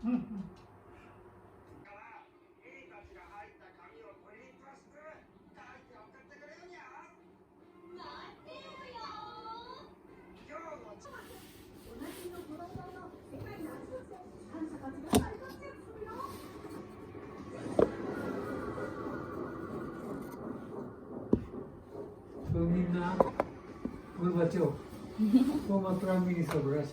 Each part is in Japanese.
みんな、ゴルバチョフ、フォーマープライムミニスターブラシ。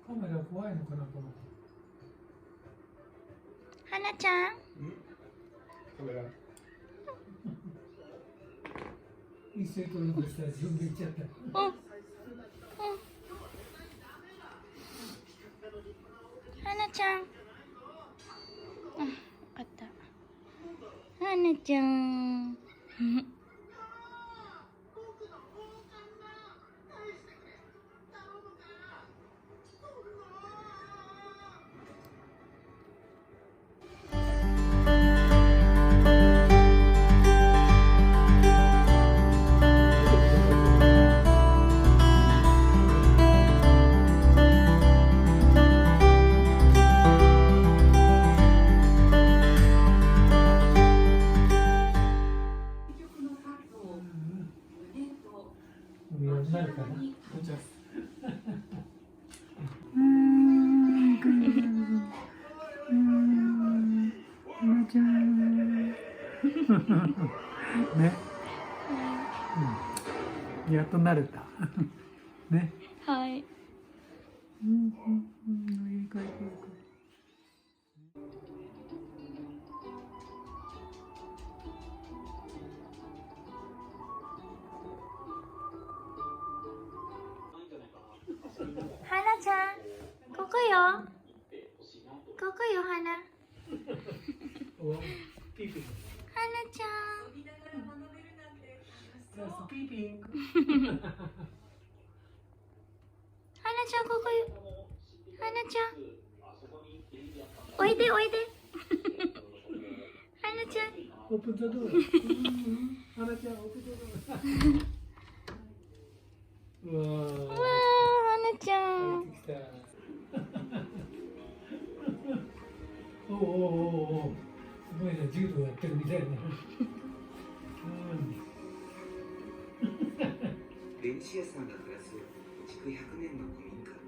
カメラ怖いのかな、この。はなちゃん。カメラ。一斉撮りでしたら自分で行っちゃった。はなちゃん。あ、よかった。はなちゃん。なるかな。ね。やっと慣れた。ね。はい。はなちゃん、ここよ。ここよ、はな。はなちゃん。はなちゃん、ここよ。はなちゃん。おいで、おいで。はなちゃん。オープンザドア。はなちゃん、オープンザドア。うわー。わー、はなちゃん。帰ってきた。おおおお、すごいね、柔道やってるみたいな。ベニシアさんが暮らす築100年の古民家。